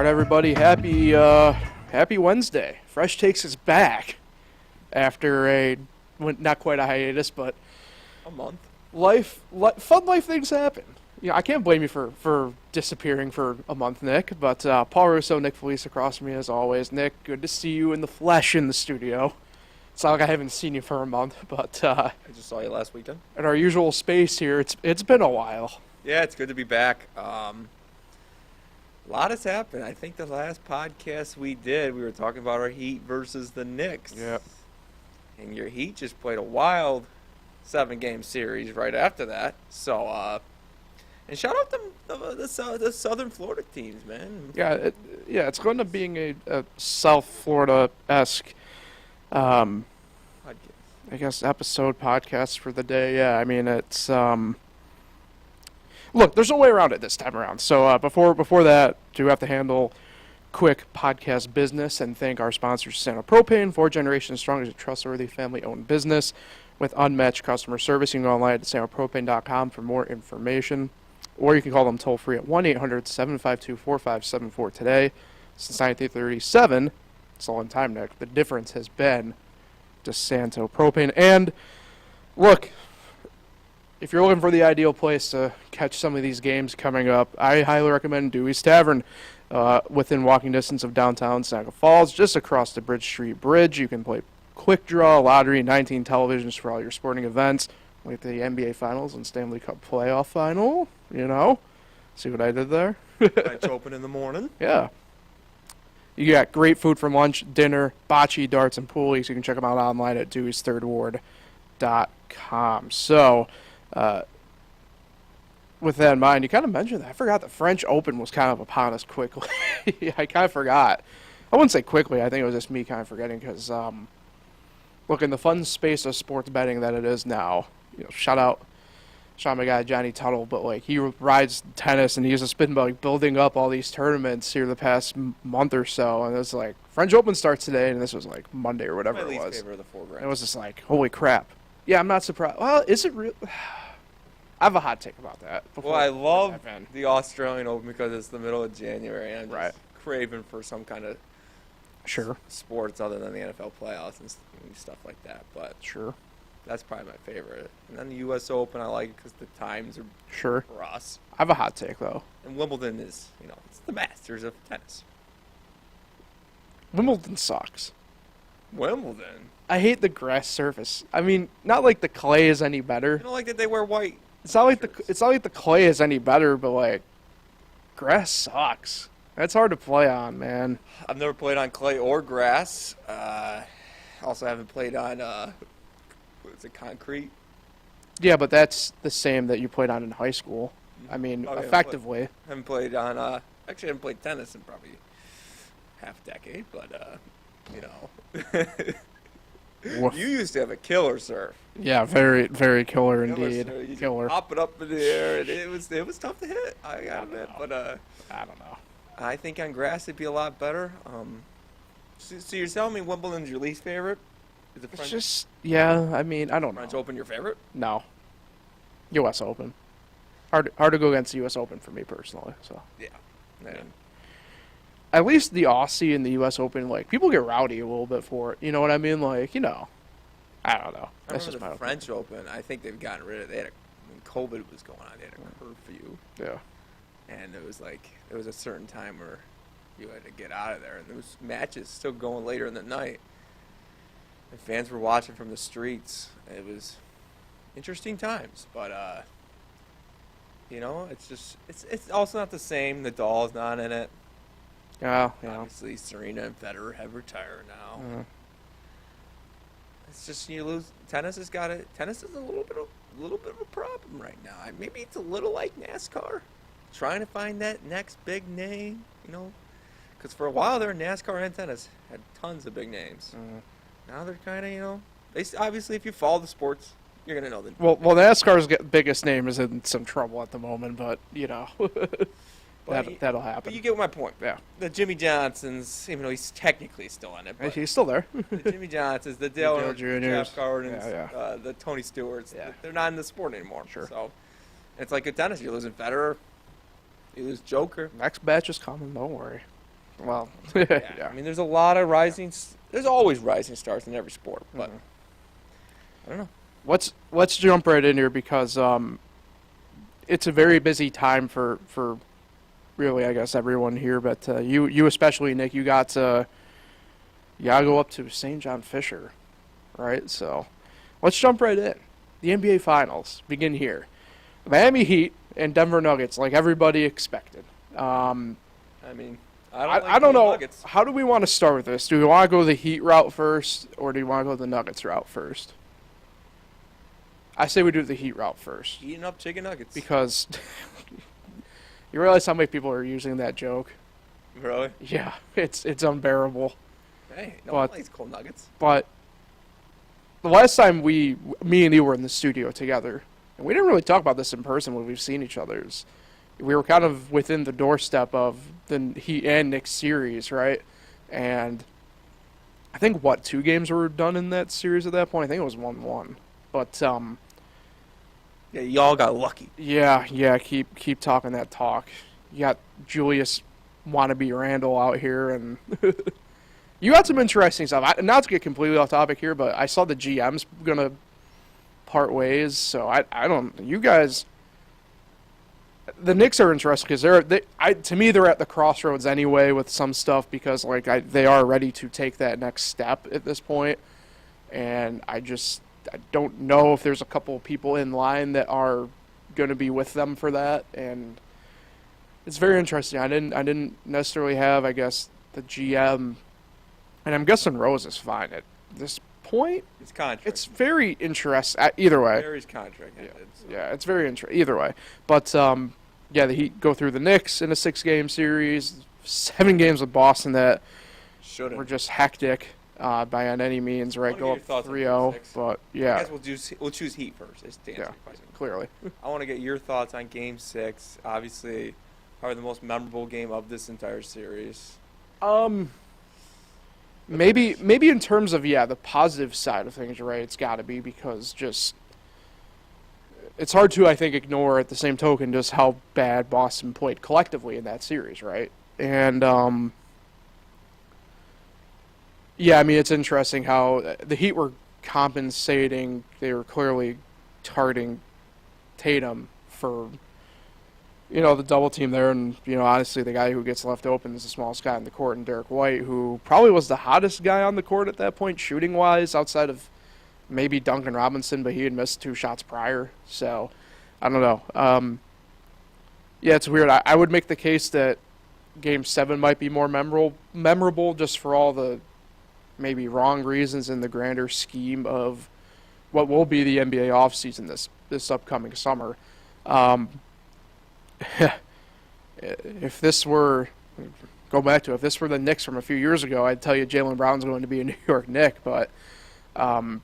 right, everybody. Happy Wednesday. Fresh Takes is back after not quite a hiatus, but a month. Fun life things happen. I can't blame you for disappearing for a month, Nick. But Paul Russo, Nick Felice across from me as always. Nick, good to see you in the flesh in the studio. It's not like I haven't seen you for a month, but I just saw you last weekend. At our usual space here, it's been a while. Yeah, it's good to be back. A lot has happened. I think the last podcast we did, we were talking about our Heat versus the Knicks. Yep. And your Heat just played a wild 7-game series right after that. So, and shout out the Southern Florida teams, man. Yeah, it's going to being a South Florida-esque, Podcast. I guess, podcast for the day. Yeah, I mean, it's look, there's no way around it this time around. So before that, do have to handle quick podcast business and thank our sponsors, Stanley Cup Propane, 4 generations strong as a trustworthy family-owned business with unmatched customer service. You can go online at stanleycuppropane.com for more information, or you can call them toll-free at 1-800-752-4574 today. Since 1937, it's all in time, Nick. The difference has been DeSanto Propane. And look, if you're looking for the ideal place to catch some of these games coming up, I highly recommend Dewey's Tavern, within walking distance of downtown Niagara Falls, just across the Bridge Street Bridge. You can play quick draw, lottery, 19 televisions for all your sporting events, like the NBA Finals and Stanley Cup playoff final. See what I did there? French Open in the morning. Yeah. You got great food for lunch, dinner, bocce, darts, and pool leagues. You can check them out online at deweysthirdward.com. So, with that in mind, you kind of mentioned that. I forgot the French Open was kind of upon us quickly. I kind of forgot. I wouldn't say quickly. I think it was just me kind of forgetting because, look, in the fun space of sports betting that it is now, shout out my guy Johnny Tuttle, but like he rides tennis and he's just been like building up all these tournaments here the past month or so, and it's like French Open starts today, and this was like Monday or whatever it was. My least favorite of the 4 grand. It was just like, holy crap. Yeah, I'm not surprised. Well, is it real? I have a hot take about that. Well, I love the Australian Open because it's the middle of January, and I'm just craving for some kind of sports other than the NFL playoffs and stuff like that. But that's probably my favorite. And then the U.S. Open, I like it because the times are for us. I have a hot take, though. And Wimbledon is, it's the Masters of tennis. Wimbledon sucks. Wimbledon? I hate the grass surface. I mean, not like the clay is any better. You don't like that they wear white? It's not like the clay is any better, but like grass sucks. That's hard to play on, man. I've never played on clay or grass. Also haven't played on what is it, concrete? Yeah, but that's the same that you played on in high school. I mean, effectively. I haven't played on actually I haven't played tennis in probably half a decade, but you used to have a killer serve. Yeah, very, very killer indeed. Killer. Hop it up in the air, and it was tough to hit. I gotta admit, but I don't know. I think on grass it'd be a lot better. So you're telling me Wimbledon's your least favorite? Is it French? It's just I mean, I don't know. French Open your favorite? No. U.S. Open. Hard to go against the U.S. Open for me personally. So yeah. At least the Aussie and the U.S. Open, like, people get rowdy a little bit for it. You know what I mean? Like, I don't know. That's just the French Open. I think they've gotten rid of it. When COVID was going on, they had a curfew. Yeah. And it was like, there was a certain time where you had to get out of there. And there was matches still going later in the night. And fans were watching from the streets. It was interesting times. But, it's also not the same. Nadal's not in it. Yeah. Obviously, Serena and Federer have retired now. Mm. It's just you lose. Tennis has got it. Tennis is a little bit of a problem right now. Maybe it's a little like NASCAR, trying to find that next big name. Because for a while there, NASCAR and tennis had tons of big names. Mm. Now they're kind of they obviously if you follow the sports, you're gonna know them. Well, NASCAR's biggest name is in some trouble at the moment, but that'll happen. But you get my point. Yeah. The Jimmy Johnsons, even though he's technically still in it, but he's still there. the Jimmy Johnsons, the Dale Jr.'s, Jeff Gardens, the Tony Stewarts, they're not in the sport anymore. Sure. So it's like a tennis. You're losing Federer, you lose Joker. Next batch is coming. Don't worry. Well, yeah. I mean, there's a lot of there's always rising stars in every sport, but I don't know. Let's jump right in here because it's a very busy time for really, I guess, everyone here, but you especially, Nick, you got to go up to St. John Fisher, right? So let's jump right in. The NBA Finals begin here. Miami Heat and Denver Nuggets, like everybody expected. I mean, I don't know. Nuggets. How do we want to start with this? Do we want to go the Heat route first, or do we want to go the Nuggets route first? I say we do the Heat route first. Eating up chicken nuggets. Because you realize how many people are using that joke? Really? Yeah, it's unbearable. Hey, no one likes cold nuggets. But the last time me and you were in the studio together, and we didn't really talk about this in person when we've seen each other, we were kind of within the doorstep of the Heat and Knicks series, right? And I think, 2 games were done in that series at that point? I think it was 1-1. But, yeah, y'all got lucky. Yeah, keep talking that talk. You got Julius wannabe Randle out here, and you got some interesting stuff. Not to get completely off topic here, but I saw the GM's gonna part ways, so I don't. You guys, the Knicks are interesting because to me they're at the crossroads anyway with some stuff because they are ready to take that next step at this point, and I don't know if there's a couple of people in line that are going to be with them for that, and it's very interesting. I didn't necessarily have, I guess, the GM, and I'm guessing Rose is fine at this point. It's contract. It's very interesting. Either way. Barry's contract ended. Yeah, it's very interesting. Either way, but the Heat go through the Knicks in a 6-game series, 7 games with Boston that were just hectic. By any means, right? Go up 3-0, but yeah. I guess we'll choose Heat first. Clearly. I want to get your thoughts on Game 6. Obviously, probably the most memorable game of this entire series. Maybe in terms of the positive side of things, right? It's got to be because it's hard to, I think, ignore at the same token just how bad Boston played collectively in that series, right? And yeah, I mean, it's interesting how the Heat were compensating. They were clearly targeting Tatum for, the double team there. And, honestly, the guy who gets left open is the smallest guy on the court, and Derek White, who probably was the hottest guy on the court at that point, shooting-wise, outside of maybe Duncan Robinson, but he had missed 2 shots prior. So, I don't know. Yeah, it's weird. I would make the case that Game 7 might be more memorable just for all the maybe wrong reasons in the grander scheme of what will be the NBA offseason this upcoming summer. If this were the Knicks from a few years ago, I'd tell you Jaylen Brown's going to be a New York Knick, but I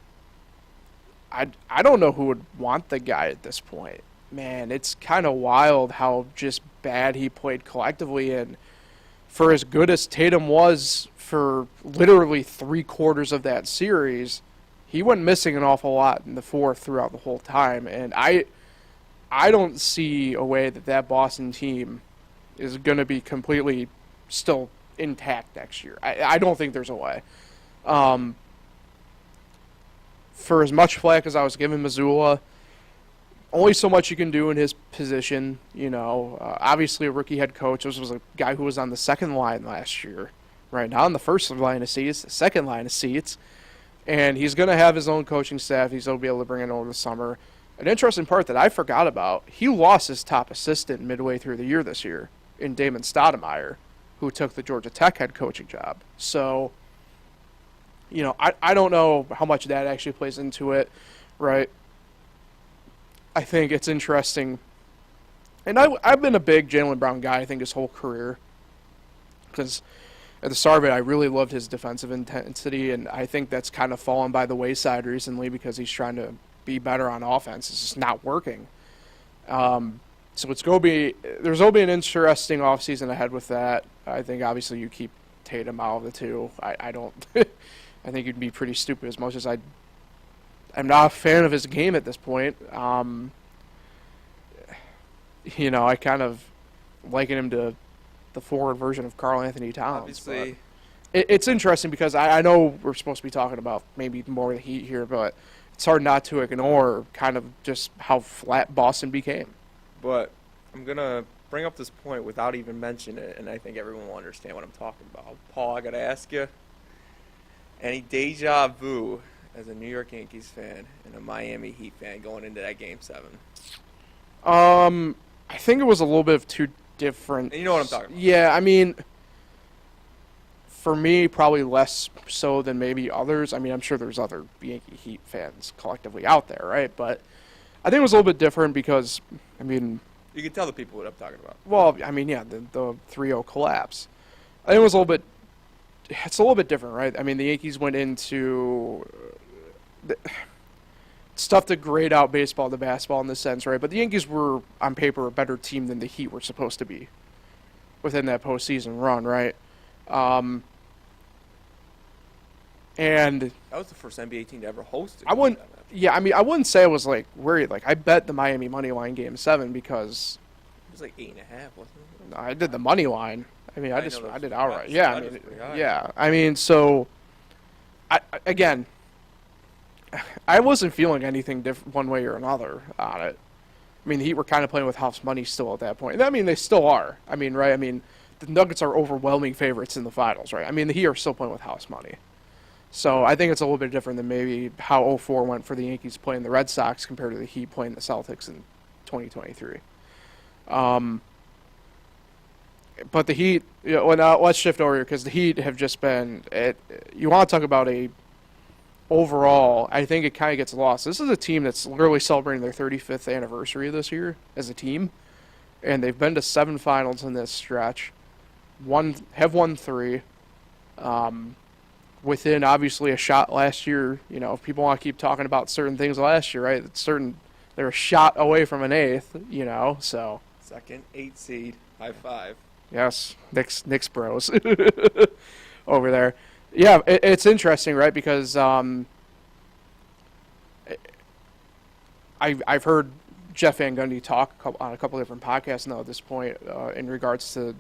don't know who would want the guy at this point. Man, it's kind of wild how just bad he played collectively, and for as good as Tatum was for literally 3/4 of that series, he went missing an awful lot in the fourth throughout the whole time. And I don't see a way that Boston team is going to be completely still intact next year. I don't think there's a way. For as much flack as I was giving Mazzulla, only so much you can do in his position. Obviously a rookie head coach. This was a guy who was on the second line last year. Right now on the first line of seats, the second line of seats. And he's going to have his own coaching staff. He's going to be able to bring it over the summer. An interesting part that I forgot about, he lost his top assistant midway through the year this year in Damon Stoudemire, who took the Georgia Tech head coaching job. So, I don't know how much that actually plays into it, right? I think it's interesting. And I've been a big Jaylen Brown guy, I think, his whole career. Because at the start of it, I really loved his defensive intensity, and I think that's kind of fallen by the wayside recently because he's trying to be better on offense. It's just not working. So there's going to be an interesting offseason ahead with that. I think obviously you keep Tatum out of the two. I don't. I think you'd be pretty stupid as much as I'm not a fan of his game at this point. I kind of liken him to the forward version of Karl Anthony Towns. Obviously. It's interesting because I know we're supposed to be talking about maybe more of the Heat here, but it's hard not to ignore kind of just how flat Boston became. But I'm going to bring up this point without even mentioning it, and I think everyone will understand what I'm talking about. Paul, I got to ask you, any deja vu as a New York Yankees fan and a Miami Heat fan going into that Game 7? I think it was a little bit of two different. And you know what I'm talking about. Yeah, I mean, for me, probably less so than maybe others. I mean, I'm sure there's other Yankee Heat fans collectively out there, right? But I think it was a little bit different because, I mean, you can tell the people what I'm talking about. Well, I mean, yeah, the 3-0 collapse. I think it was it's a little bit different, right? I mean, the Yankees went into it's tough to grade out baseball to basketball in this sense, right? But the Yankees were, on paper, a better team than the Heat were supposed to be within that postseason run, right? And that was the first NBA team to ever host it. I wouldn't say I was like worried. Like, I bet the Miami money line Game 7 because it was like 8.5, wasn't it? No, I did the money line. I mean, I did outright. Yeah, I mean, yeah. I mean, so again, I wasn't feeling anything different one way or another on it. I mean, the Heat were kind of playing with house money still at that point. I mean, they still are. I mean, right? I mean, the Nuggets are overwhelming favorites in the finals, right? I mean, the Heat are still playing with house money. So I think it's a little bit different than maybe how 2004 went for the Yankees playing the Red Sox compared to the Heat playing the Celtics in 2023. But the Heat, let's shift over here because the Heat have just been. You want to talk about overall, I think it kind of gets lost. This is a team that's literally celebrating their 35th anniversary this year as a team, and they've been to 7 finals in this stretch. Have won 3. Within obviously a shot last year, if people want to keep talking about certain things last year, right? They're a shot away from an 8th, so. Second, 8 seed, high five. Yes, Knicks bros over there. Yeah, it's interesting, right? Because I've heard Jeff Van Gundy talk on a couple of different podcasts now at this point in regards to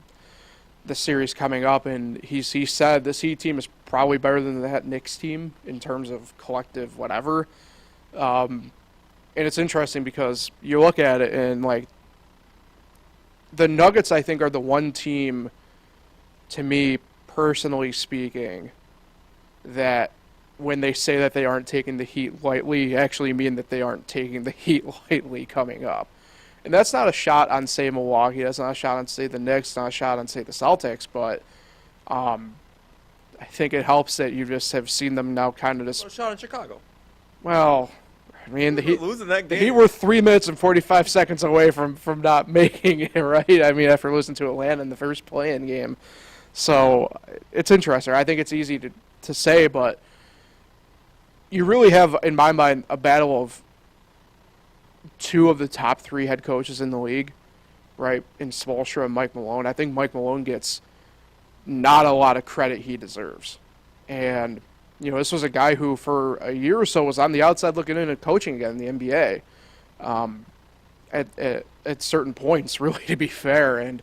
the series coming up, and he said this Heat team is probably better than that Knicks team in terms of collective whatever. And it's interesting because you look at it and like the Nuggets, I think, are the one team, to me personally speaking, that when they say that they aren't taking the Heat lightly, actually mean that they aren't taking the Heat lightly coming up. And that's not a shot on, say, Milwaukee. That's not a shot on, say, the Knicks. Not a shot on, say, the Celtics. But I think it helps that you just have seen them now kind of just... What a shot in Chicago. Well, I mean, the Heat, losing that game. The Heat were 3 minutes and 45 seconds away from not making it, right? I mean, after losing to Atlanta in the first play-in game. So it's interesting. I think it's easy to say, but you really have, in my mind, a battle of 2 of the top 3 head coaches in the league, right, in Spoelstra and Mike Malone. I think Mike Malone gets not a lot of credit he deserves. And, this was a guy who for a year or so was on the outside looking in and coaching again in the NBA at certain points, really, to be fair. And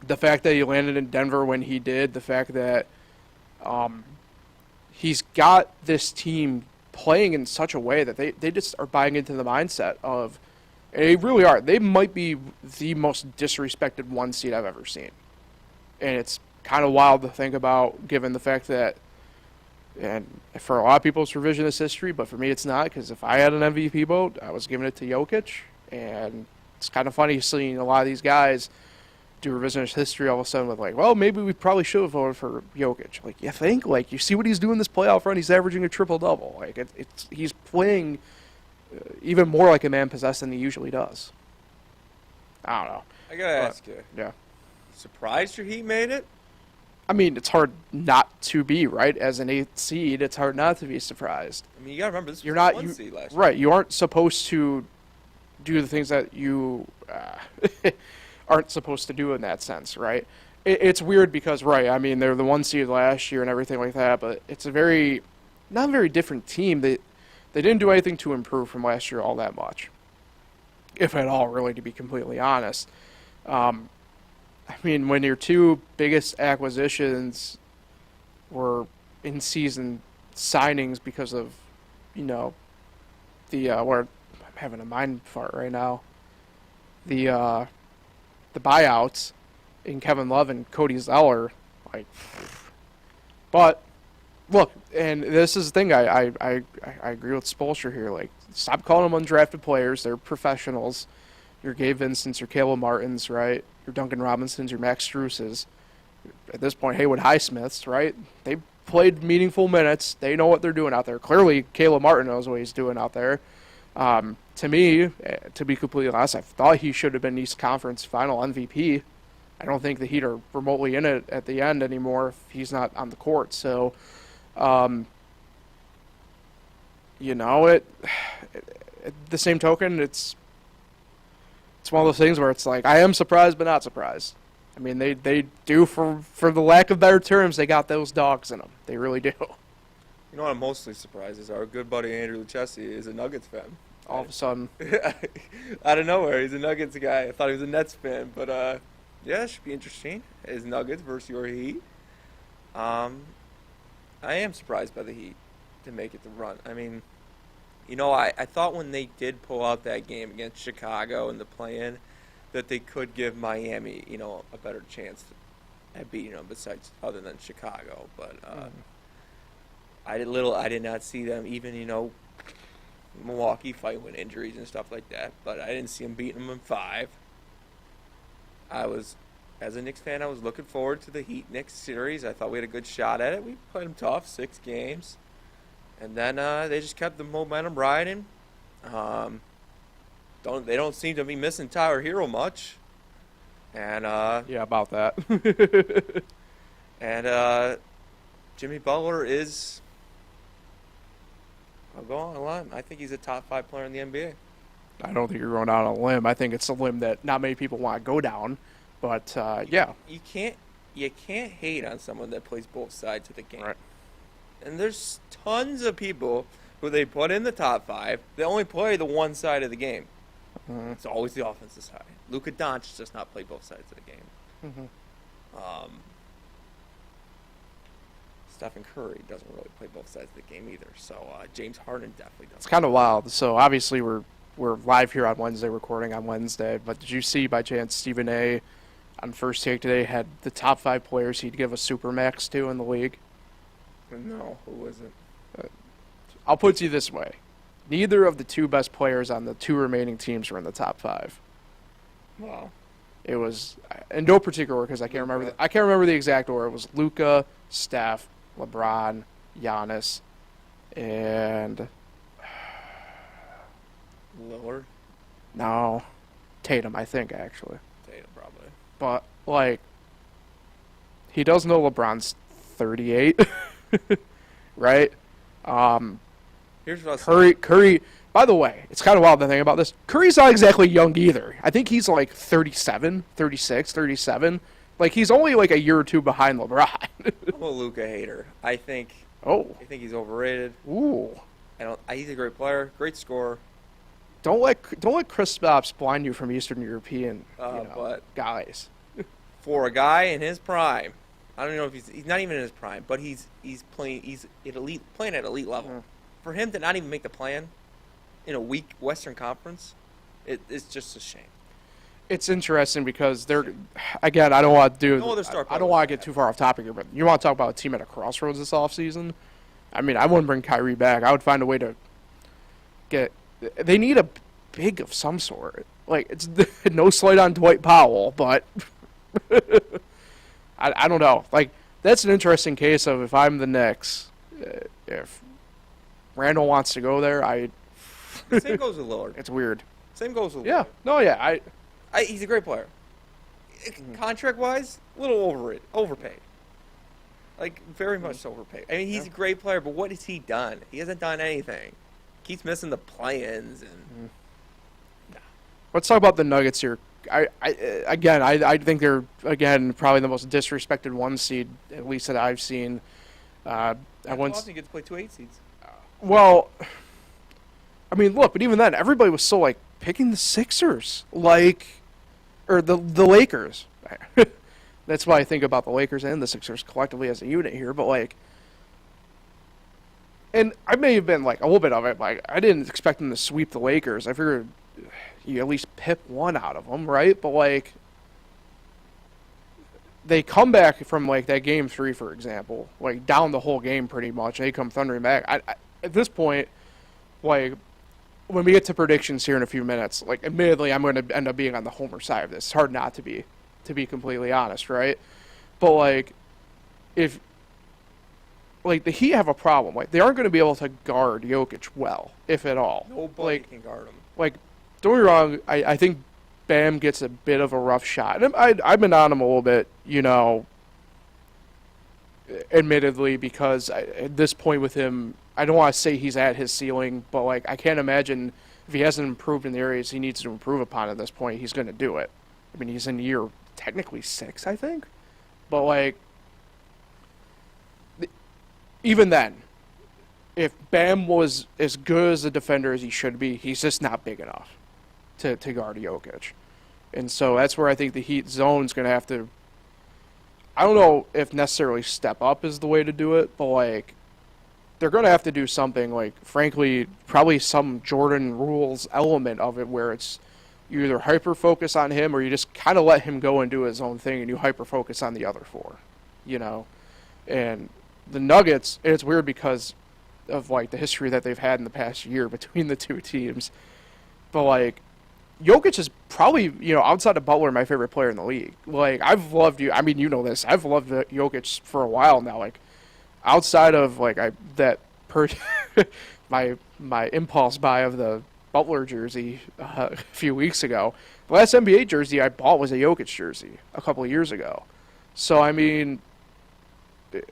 the fact that he landed in Denver when he did, the fact that he's got this team playing in such a way that they just are buying into the mindset of, and they really are. They might be the most disrespected 1 seed I've ever seen. And it's kind of wild to think about given the fact that, and for a lot of people it's revisionist history, but for me it's not, because if I had an MVP vote, I was giving it to Jokic. And it's kind of funny seeing a lot of these guys do revisionist history all of a sudden with like, well, maybe we probably should have voted for Jokic. Like, you think? Like, you see what he's doing this playoff run? He's averaging a triple-double. Like, he's playing even more like a man possessed than he usually does. I don't know. I gotta ask you. Yeah. Surprised your Heat made it? I mean, it's hard not to be, right? As an 8th seed, it's hard not to be surprised. I mean, you gotta remember, this was You're not, the 1 seed last year. Right, you aren't supposed to do the things that you aren't supposed to do in that sense, right? It's weird because, right, I mean, they're the 1 seed last year and everything like that, but it's not a very different team. They didn't do anything to improve from last year all that much, if at all, really, to be completely honest. I mean, when your two biggest acquisitions were in-season signings because of, where I'm having a mind fart right now. The buyouts in Kevin Love and Cody Zeller, but look, and this is the thing. I agree with Spoelstra here. Like, stop calling them undrafted players. They're professionals. Your Gabe Vincents, your Caleb Martins, right? Your Duncan Robinsons, your Max Struces. At this point, Haywood Highsmiths, right? They played meaningful minutes. They know what they're doing out there. Clearly, Caleb Martin knows what he's doing out there. To me, to be completely honest, I thought he should have been East Conference Final MVP. I don't think the Heat are remotely in it at the end anymore if he's not on the court. So, at the same token, it's one of those things where it's like, I am surprised but not surprised. I mean, they do, for the lack of better terms, they got those dogs in them. They really do. You know what I'm mostly surprised is our good buddy Andrew Lucchesi is a Nuggets fan. All of a sudden. Out of nowhere, he's a Nuggets guy. I thought he was a Nets fan, but yeah, it should be interesting. It's Nuggets versus your Heat. I am surprised by the Heat to make it the run. I mean, I thought when they did pull out that game against Chicago in the play-in that they could give Miami, a better chance at beating them besides other than Chicago. But I did not see them even, Milwaukee fight with injuries and stuff like that. But I didn't see them beating them in 5. As a Knicks fan, I was looking forward to the Heat-Knicks series. I thought we had a good shot at it. We played them tough, 6 games. And then they just kept the momentum riding. They don't seem to be missing Tyler Hero much. And yeah, about that. And Jimmy Butler is, I'll go on a limb. I think he's a top 5 player in the NBA. I don't think you're going out on a limb. I think it's a limb that not many people want to go down. But yeah, you can't hate on someone that plays both sides of the game. Right. And there's tons of people who they put in the top 5. They only play the one side of the game. Mm-hmm. It's always the offensive side. Luka Doncic does not play both sides of the game. Mm-hmm. Stephen Curry doesn't really play both sides of the game either. So James Harden definitely doesn't. It's kind of wild. So obviously we're live here on Wednesday, recording on Wednesday. But did you see by chance Stephen A. on First Take today had the top 5 players he'd give a supermax to in the league? No, who was it? I'll put it to you this way. Neither of the 2 best players on the 2 remaining teams were in the top 5. Wow. It was in no particular order because I can't remember the exact order. It was Luka, Steph, LeBron, Giannis, and Lillard? No, Tatum, I think, actually. Tatum, probably. But, he does know LeBron's 38, right? Here's what I'll Curry, by the way, it's kind of wild to think about this. Curry's not exactly young either. I think he's 37, 36, 37. He's only a year or 2 behind LeBron. I'm a Luka hater. I think he's overrated. Ooh. He's a great player, great scorer. Don't let Chris Stops blind you from Eastern European but guys. For a guy in his prime, I don't know if he's not even in his prime, but he's playing at elite level. Mm-hmm. For him to not even make the plan in a weak Western Conference, it's just a shame. It's interesting because again, I don't want to get too far off topic here, but you want to talk about a team at a crossroads this offseason? I mean, I wouldn't bring Kyrie back. I would find a way to they need a big of some sort. It's no slight on Dwight Powell, but I don't know. That's an interesting case of if I'm the Knicks, if Randall wants to go there, Same goes with Lillard. It's weird. Same goes with Lillard. Yeah. No, yeah. He's a great player. Contract-wise, a little overpaid. Very much overpaid. I mean, he's a great player, but what has he done? He hasn't done anything. Keeps missing the play-ins and. Nah. Let's talk about the Nuggets here. I think they're probably the most disrespected 1 seed, at least that I've seen. Boston gets to play 2 8 seeds. Well, I mean, look, but even then, everybody was so picking the Sixers, or the Lakers. That's why I think about the Lakers and the Sixers collectively as a unit here. But, like, and I may have been, like, a little bit of it. Like, I didn't expect them to sweep the Lakers. I figured you at least pip one out of them, right? But, like, they come back from, like, that game 3, for example, like, down the whole game pretty much. They come thundering back. At this point, like, when we get to predictions here in a few minutes, like, admittedly, I'm going to end up being on the homer side of this. It's hard not to be completely honest, right? But, like, if, like, the Heat have a problem. Like, they aren't going to be able to guard Jokic well, if at all. Nobody can guard him. Like, don't get me wrong, I think Bam gets a bit of a rough shot. And I've been on him a little bit, you know, admittedly, because at this point with him, I don't want to say he's at his ceiling, but, like, I can't imagine if he hasn't improved in the areas he needs to improve upon at this point, he's going to do it. I mean, he's in year technically 6, I think. But, like, even then, if Bam was as good as a defender as he should be, he's just not big enough to guard Jokic. And so that's where I think the Heat zone's going to have to, I don't know if necessarily step up is the way to do it, but, like, they're going to have to do something, like, frankly, probably some Jordan rules element of it where it's you either hyper-focus on him or you just kind of let him go and do his own thing and you hyper-focus on the other 4, you know? And the Nuggets, it's weird because of, like, the history that they've had in the past year between the two teams. But, like, Jokic is probably, you know, outside of Butler, my favorite player in the league. Like, I've loved you. I mean, you know this. I've loved Jokic for a while now. Like, outside of, like, my impulse buy of the Butler jersey a few weeks ago, the last NBA jersey I bought was a Jokic jersey a couple of years ago. So, I mean,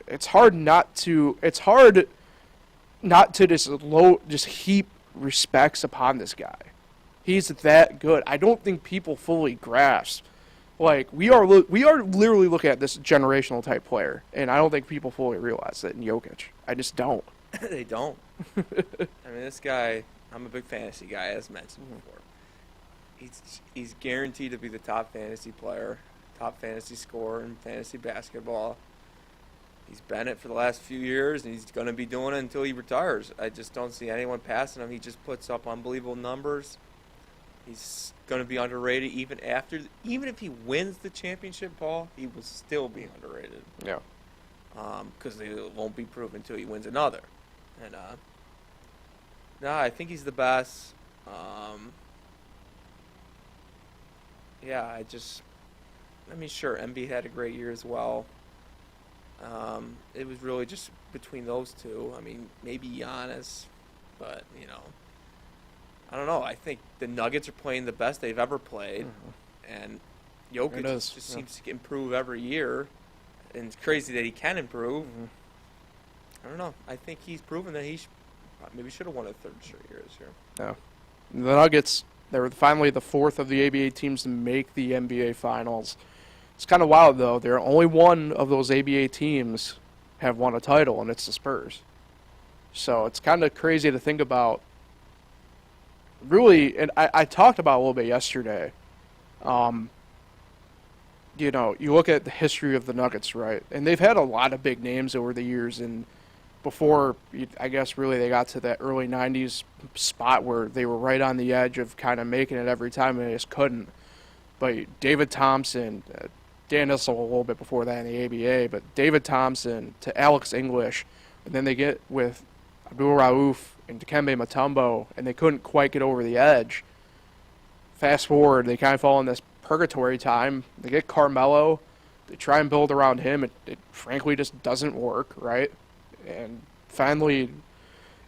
it's hard not to just heap respects upon this guy. He's that good. I don't think people fully grasp. Like, we are literally looking at this generational type player, and I don't think people fully realize that in Jokic. I just don't. They don't. I mean, this guy, I'm a big fantasy guy, as mentioned before. He's guaranteed to be the top fantasy player, top fantasy scorer in fantasy basketball. He's been it for the last few years, and he's going to be doing it until he retires. I just don't see anyone passing him. He just puts up unbelievable numbers. He's going to be underrated even if he wins the championship, Paul, he will still be underrated. Yeah. Because it won't be proven until he wins another. And, I think he's the best. Sure, Embiid had a great year as well. It was really just between those two. I mean, maybe Giannis, but, you know, I don't know. I think the Nuggets are playing the best they've ever played, and Jokic just seems to improve every year, and it's crazy that he can improve. I don't know. I think he's proven that he maybe should have won a third straight year this year. Yeah. The Nuggets, they were finally the 4th of the ABA teams to make the NBA Finals. It's kind of wild, though. They're only one of those ABA teams have won a title, and it's the Spurs. So it's kind of crazy to think about. Really, and I talked about a little bit yesterday. You know, you look at the history of the Nuggets, right? And they've had a lot of big names over the years. And before, I guess, really they got to that early 90s spot where they were right on the edge of kind of making it every time, and they just couldn't. But David Thompson, Dan Issel a little bit before that in the ABA, but David Thompson to Alex English, and then they get with Abdul Rauf and Dikembe Mutombo, and they couldn't quite get over the edge. Fast forward, they kind of fall in this purgatory time. They get Carmelo. They try and build around him. It frankly just doesn't work, right? And finally,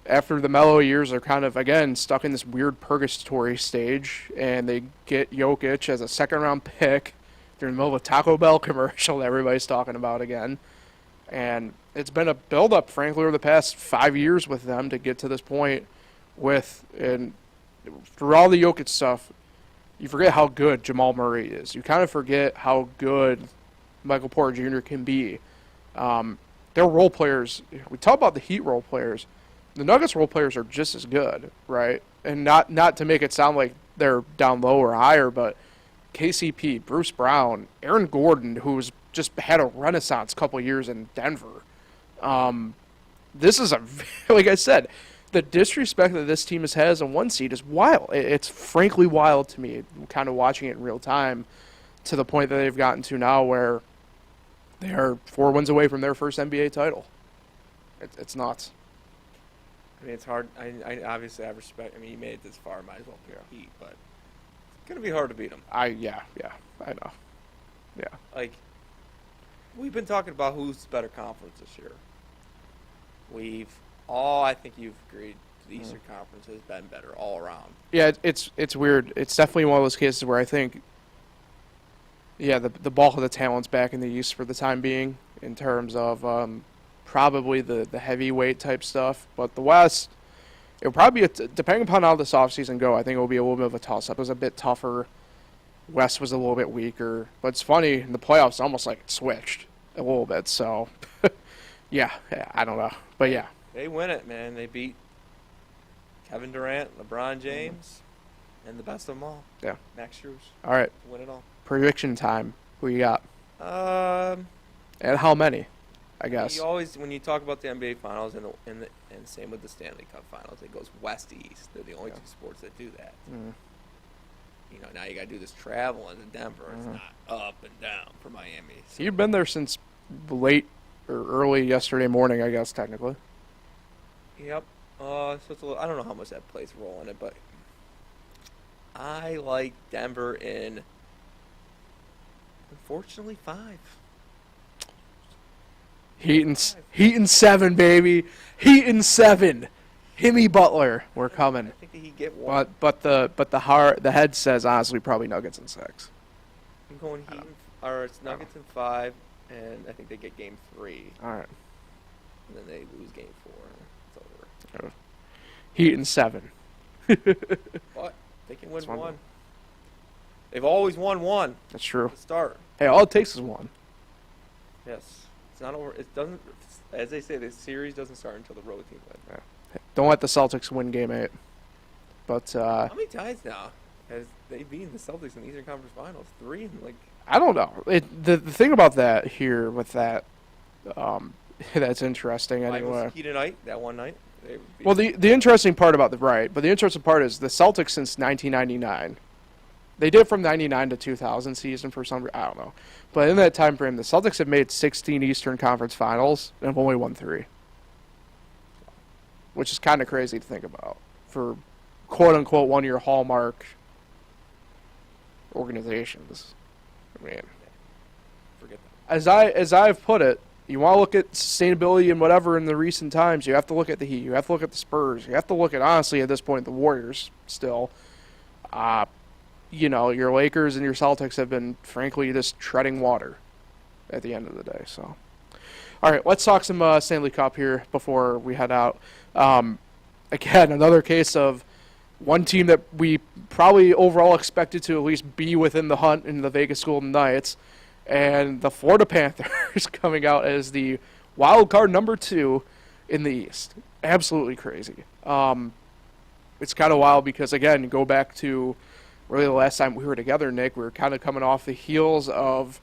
after the Melo years, they're kind of, again, stuck in this weird purgatory stage, and they get Jokic as a second-round pick. They're in the middle of a Taco Bell commercial that everybody's talking about again. And it's been a build-up, frankly, over the past 5 years with them to get to this point and through all the Jokic stuff, you forget how good Jamal Murray is. You kind of forget how good Michael Porter Jr. can be. They're role players. We talk about the Heat role players. The Nuggets role players are just as good, right? And not to make it sound like they're down low or higher, but KCP, Bruce Brown, Aaron Gordon, who was just had a renaissance couple years in Denver. This is like I said, the disrespect that this team has had as a 1 seed is wild. It's frankly wild to me, kind of watching it in real time, to the point that they've gotten to now where they are 4 wins away from their first NBA title. It's nuts. I mean, it's hard. I obviously have respect. I mean, he made it this far. Might as well compete, but it's going to be hard to beat him. Yeah, I know. Yeah. Like, we've been talking about who's the better conference this year. I think you've agreed, the Eastern Conference has been better all around. Yeah, it's weird. It's definitely one of those cases where I think, the bulk of the talent's back in the East for the time being, in terms of probably the heavyweight type stuff. But the West, it'll probably be, depending upon how this offseason go, I think it will be a little bit of a toss-up. It was a bit tougher. West was a little bit weaker. But it's funny, in the playoffs, it's almost like it switched a little bit. So, yeah, I don't know. But, yeah. They win it, man. They beat Kevin Durant, LeBron James, and the best of them all. Yeah. Max Strus. All right. Win it all. Prediction time. Who you got? And how many, I guess. You always, when you talk about the NBA Finals and same with the Stanley Cup Finals, it goes west to east. They're the only two sports that do that. Mm. You know, now you got to do this travel into Denver. It's not up and down for Miami. So. You've been there since late or early yesterday morning, I guess, technically. Yep. So it's a little, I don't know how much that plays a role in it, but I like Denver in, unfortunately, 5. Heat and 7, baby. Heat and 7. Himmy Butler, we're coming. I think that he'd get 1. But the head says honestly probably Nuggets in 6. I'm going Heat or it's Nuggets in 5, and I think they get game 3. All right. And then they lose game 4. It's over. Heat and 7. But they can win 1. They've always won 1. That's true. To start. Hey, all it takes is 1. Yes. It's not over. It doesn't. As they say, the series doesn't start until the road team wins. Yeah. Don't let the Celtics win Game 8. But how many times now has they beaten the Celtics in the Eastern Conference Finals? 3. I don't know. The thing about that here with that, that's interesting anyway. Heat tonight, that one night. Well, the interesting part about the interesting part is the Celtics since 1999. They did from 99 to 2000 season for some reason. I don't know. But in that time frame, the Celtics have made 16 Eastern Conference Finals and have only won 3. Which is kind of crazy to think about for quote-unquote one-year hallmark organizations. I mean, forget that. As I've put it, you want to look at sustainability and whatever in the recent times, you have to look at the Heat. You have to look at the Spurs. You have to look at, honestly, at this point, the Warriors still. Your Lakers and your Celtics have been, frankly, just treading water at the end of the day. So, all right, let's talk some Stanley Cup here before we head out. Again, another case of one team that we probably overall expected to at least be within the hunt in the Vegas Golden Knights, and the Florida Panthers coming out as the wild card number 2 in the East. Absolutely crazy. It's kind of wild because, again, you go back to really the last time we were together, Nick, we were kind of coming off the heels of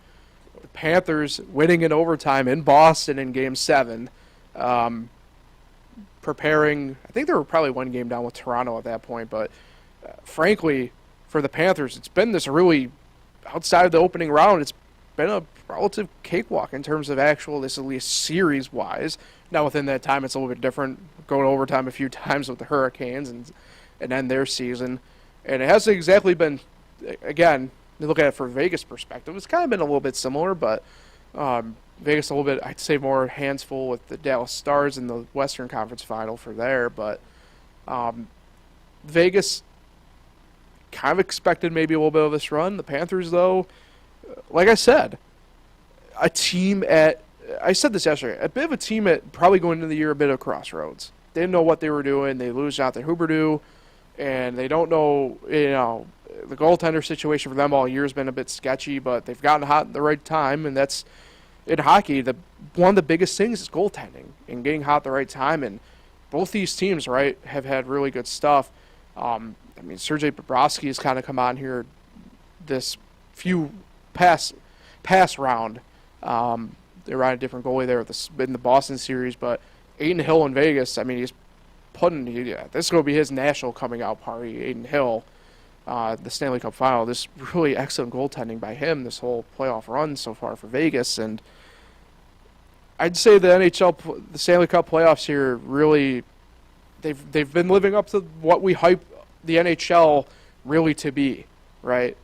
the Panthers winning in overtime in Boston in Game 7, preparing. I think they were probably one game down with Toronto at that point, but frankly, for the Panthers, it's been this really, outside of the opening round, it's been a relative cakewalk in terms of this at least series-wise. Now, within that time, it's a little bit different, going overtime a few times with the Hurricanes and end their season. And it hasn't exactly been, again, you look at it from Vegas' perspective, it's kind of been a little bit similar, but Vegas a little bit, I'd say, more hands full with the Dallas Stars in the Western Conference Final for there. But Vegas kind of expected maybe a little bit of this run. The Panthers, though, like I said, I said this yesterday, a bit of a team at probably going into the year a bit of crossroads. They didn't know what they were doing. They lose Jonathan Huberdeau, and they don't know, the goaltender situation for them all year has been a bit sketchy, but they've gotten hot at the right time, and that's, in hockey, one of the biggest things is goaltending and getting hot at the right time, and both these teams, right, have had really good stuff. Sergei Bobrovsky has kind of come on here this few past round They ran a different goalie there in the Boston series, but Aiden Hill in Vegas, I mean, this is going to be his national coming out party. Aiden Hill, the Stanley Cup Final, this really excellent goaltending by him this whole playoff run so far for Vegas, and I'd say the Stanley Cup playoffs here really, they've been living up to what we hype the NHL really to be, right?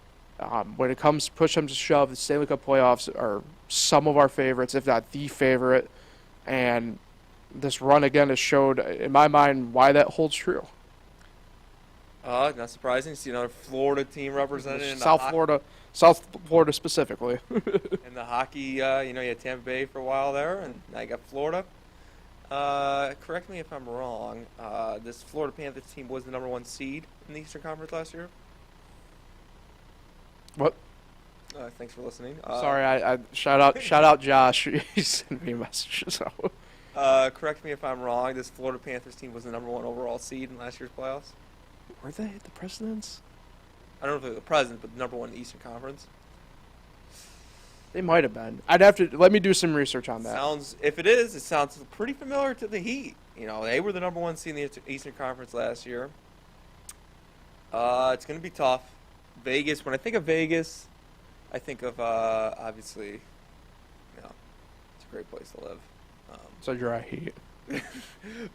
When it comes push comes to shove, the Stanley Cup playoffs are some of our favorites, if not the favorite, and this run again has showed, in my mind, why that holds true. Not surprising. See another Florida team represented in South Florida specifically. In the hockey, you had Tampa Bay for a while there, and now you got Florida. Correct me if I'm wrong. This Florida Panthers team was the number 1 seed in the Eastern Conference last year. What? Thanks for listening. Sorry, I shout out Josh. He sent me a message. So. Correct me if I'm wrong. This Florida Panthers team was the number 1 overall seed in last year's playoffs. Were they the Presidents? I don't know if they were the Presidents, but the number 1 in the Eastern Conference. They might have been. I'd have to let me do some research on that. If it is, it sounds pretty familiar to the Heat. They were the number 1 seed in the Eastern Conference last year. It's going to be tough. Vegas. When I think of Vegas, I think of obviously, it's a great place to live. So dry heat.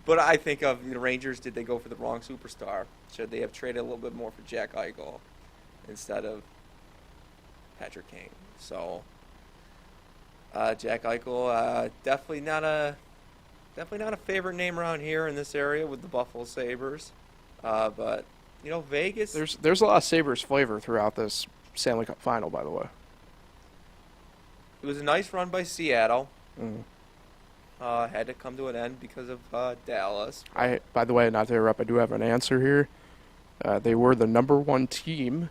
But I think of the Rangers. Did they go for the wrong superstar? Should they have traded a little bit more for Jack Eichel instead of Patrick Kane? So Jack Eichel, definitely not a favorite name around here in this area with the Buffalo Sabres. But Vegas. There's a lot of Sabres flavor throughout this Stanley Cup Final, by the way. It was a nice run by Seattle. Mm. Had to come to an end because of Dallas. By the way, not to interrupt, I do have an answer here. They were the number 1 team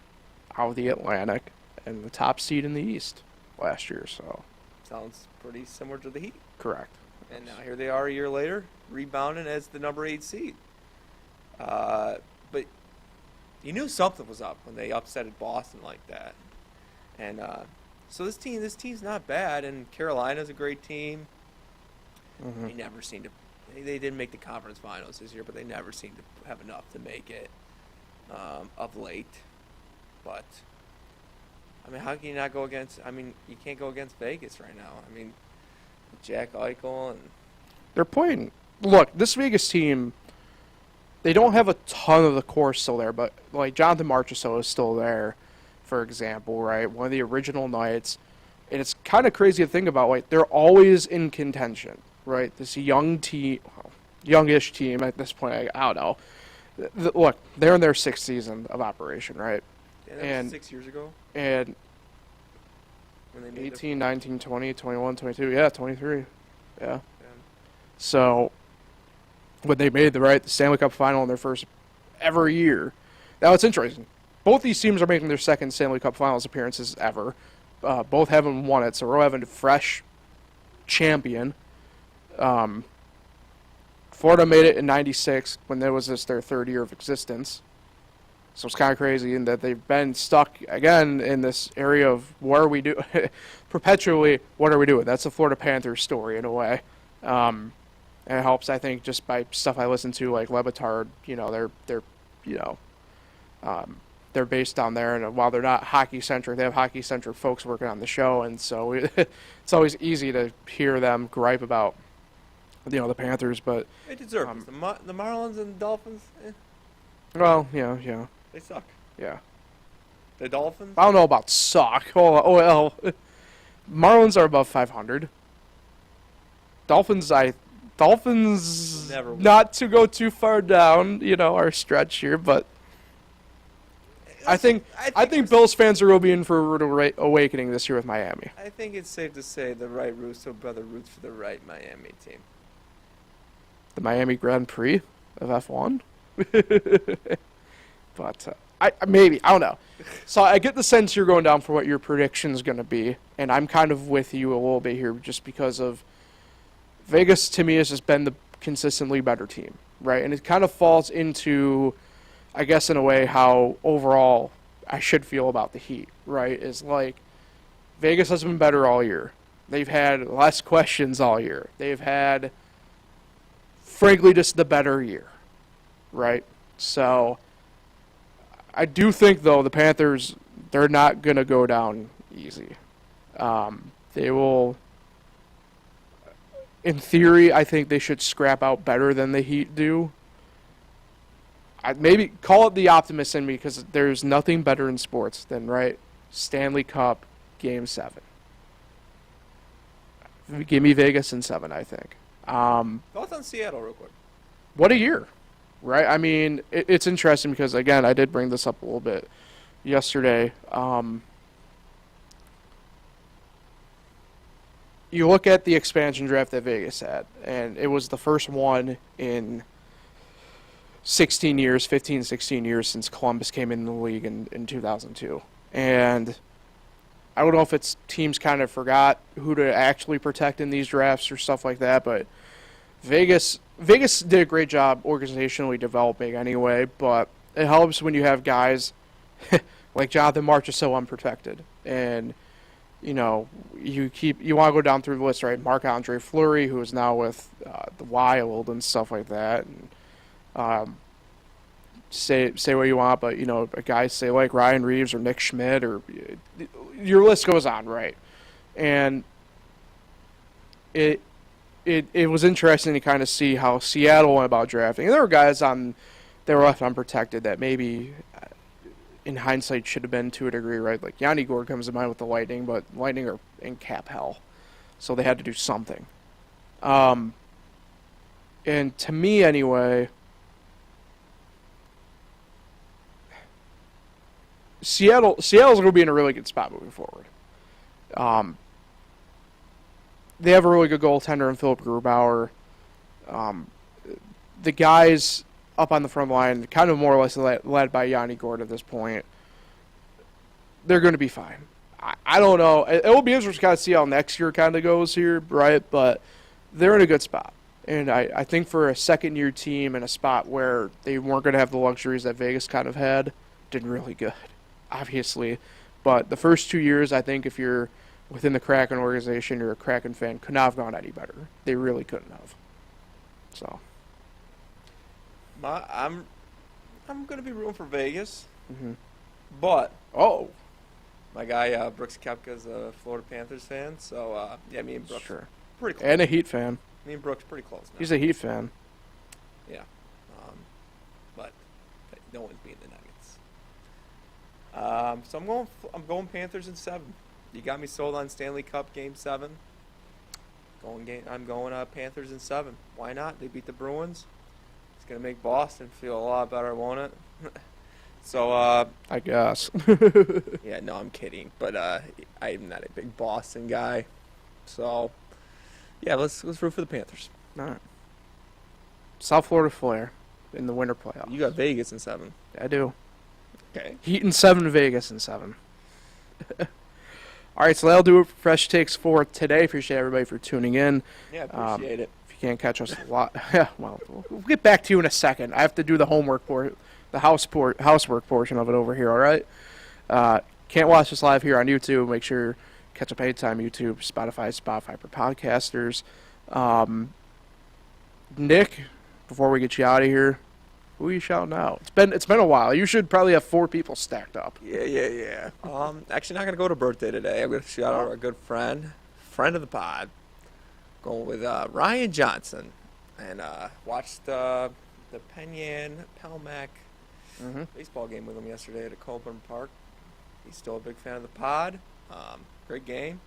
out of the Atlantic and the top seed in the East last year. So sounds pretty similar to the Heat. Correct. And now here they are a year later, rebounding as the number 8 seed. But you knew something was up when they upsetted Boston like that. And so this team's not bad, and Carolina's a great team. Mm-hmm. They never seem to. They didn't make the conference finals this year, but they never seem to have enough to make it of late. But how can you not go against? You can't go against Vegas right now. Jack Eichel and they're playing. Look, this Vegas team. They don't have a ton of the core still there, but like Jonathan Marchessault is still there, for example, right? One of the original Knights. And it's kind of crazy to think about. Like, they're always in contention, right? This young team, youngish team at this point, I don't know. Look, they're in their 6th season of operation, right? Yeah, that was 6 years ago. And when they 18, 19, 20, 21, 22, yeah, 23. Yeah. So when they made the Stanley Cup Final in their first ever year. Now, it's interesting. Both these teams are making their 2nd Stanley Cup Finals appearances ever. Both haven't won it, so we're having a fresh champion. Florida made it in '96 when that was just their 3rd year of existence. So it's kind of crazy in that they've been stuck again in this area of what are we doing? Perpetually, what are we doing? That's the Florida Panthers story in a way. And it helps, I think, just by stuff I listen to, like Le Batard, they're based down there, and while they're not hockey-centric, they have hockey-centric folks working on the show, and so it's always easy to hear them gripe about, the Panthers, but... They deserve it. The Marlins and the Dolphins, Well, yeah. They suck. Yeah. The Dolphins? I don't know about suck. Oh, well. Marlins are above 500. Dolphins, Never not to go too far down, our stretch here, but... I think Bills fans are going to be in for a rude awakening this year with Miami. I think it's safe to say the right Russo brother roots for the right Miami team. The Miami Grand Prix of F1? But I don't know. So I get the sense you're going down for what your prediction is going to be, and I'm kind of with you a little bit here just because of Vegas, to me, has just been the consistently better team, right? And it kind of falls into... I guess in a way how overall I should feel about the Heat, right? Is like Vegas has been better all year. They've had less questions all year. They've had, frankly, just the better year, right? So I do think, though, the Panthers, they're not going to go down easy. They will, in theory, I think they should scrap out better than the Heat do. I'd maybe call it the optimist in me, because there's nothing better in sports than, right, Stanley Cup Game 7. Give me Vegas in 7, I think. Thoughts on Seattle real quick? What a year, right? I mean, it's interesting because, again, I did bring this up a little bit yesterday. You look at the expansion draft that Vegas had, and it was the first one in 16 years, 15, 16 years since Columbus came in the league in 2002. And I don't know if it's teams kind of forgot who to actually protect in these drafts or stuff like that, but Vegas did a great job organizationally developing anyway, but it helps when you have guys like Jonathan March is so unprotected. And you know, you want to go down through the list, right? Marc-Andre Fleury, who is now with the Wild and stuff like that. And say what you want, but, you know, a guy, say, like Ryan Reeves or Nick Schmidt, or your list goes on, right? And it was interesting to kind of see how Seattle went about drafting. And there were guys that were left unprotected that maybe in hindsight should have been to a degree, right? Like Yanni Gourde comes to mind with the Lightning, but Lightning are in cap hell, so they had to do something. And to me, anyway, Seattle's going to be in a really good spot moving forward. They have a really good goaltender in Philip Grubauer. The guys up on the front line, kind of more or less led by Yanni Gourde at this point, they're going to be fine. I don't know. It will be interesting to kind of see how next year kind of goes here, right? But they're in a good spot. And I think for a second-year team in a spot where they weren't going to have the luxuries that Vegas kind of had, did really good, obviously. But the first 2 years, I think if you're within the Kraken organization, you're a Kraken fan, could not have gone any better. They really couldn't have. So I'm going to be rooting for Vegas, but my guy Brooks Koepka's a Florida Panthers fan, so yeah, me and Brooks pretty close. And a Heat fan. Me and Brooks pretty close now. He's a Heat fan. Yeah, but no one's beating the Nuggets. So I'm going Panthers in 7. You got me sold on Stanley Cup Game 7. I'm going Panthers in 7. Why not? They beat the Bruins. It's going to make Boston feel a lot better, won't it? So, I guess. Yeah, no, I'm kidding. But I'm not a big Boston guy. So, yeah, let's root for the Panthers. All right. South Florida Flair in the winter playoffs. You got Vegas in 7. I do. Okay. Heat in 7, Vegas in 7. All right, so that'll do it for Fresh Takes for today. Appreciate everybody for tuning in. Yeah, appreciate it. If you can't catch us a lot, yeah, well, we'll get back to you in a second. I have to do the homework the housework portion of it over here. All right. Can't watch us live here on YouTube. Make sure catch up anytime YouTube, Spotify for podcasters. Nick, before we get you out of here, who are you shouting out? It's been a while. You should probably have 4 people stacked up. Yeah. Actually not gonna go to birthday today. I'm gonna shout out our good friend of the pod. Going with Ryan Johnson, and watched the Penyan Palmac baseball game with him yesterday at Colburn Park. He's still a big fan of the pod. Great game.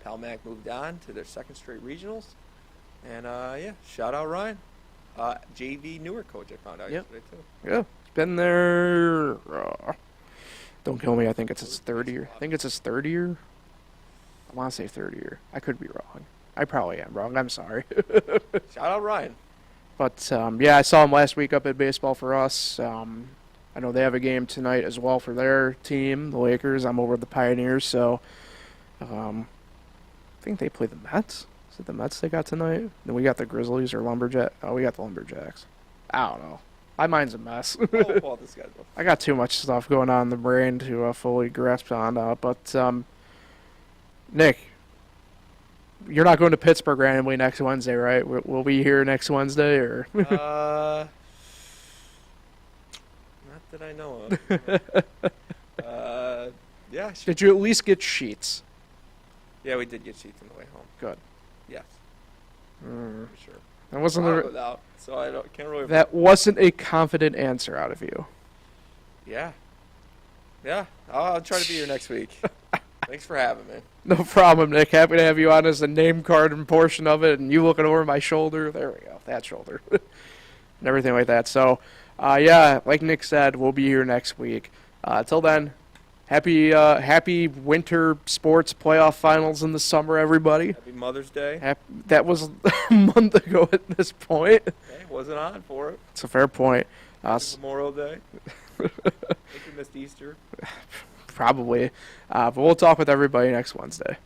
Palmac moved on to their 2nd straight regionals, and yeah, shout out Ryan. JV Newark coach, I found out yesterday too. Yeah, he's been there. Don't kill me. I think it's his 3rd year. I want to say 3rd year. I could be wrong. I probably am wrong. I'm sorry. Shout out Ryan. But yeah, I saw him last week up at Baseball for Us. I know they have a game tonight as well for their team, the Lakers. I'm over at the Pioneers, so I think they play the Mets. Is it the Mets they got tonight? Then we got the Grizzlies or Lumberjacks. Oh, we got the Lumberjacks. I don't know. My mind's a mess. I got too much stuff going on in the brain to fully grasp on. But Nick, you're not going to Pittsburgh randomly next Wednesday, right? Will we here next Wednesday or? Not that I know of. Yeah. Did you at least get sheets? Yeah, we did get sheets on the way home. Good. Yes. For sure. That wasn't so I can't really. That wasn't a confident answer out of you. Yeah. Yeah. I'll try to be here next week. Thanks for having me. No problem, Nick. Happy to have you on as the name card and portion of it, and you looking over my shoulder. There we go. That shoulder. And everything like that. So, yeah, like Nick said, we'll be here next week. Till then, happy winter sports playoff finals in the summer, everybody. Happy Mother's Day. That was a month ago at this point. Hey, wasn't on for it. It's a fair point. Memorial Day. I think we missed Easter. Probably. But we'll talk with everybody next Wednesday.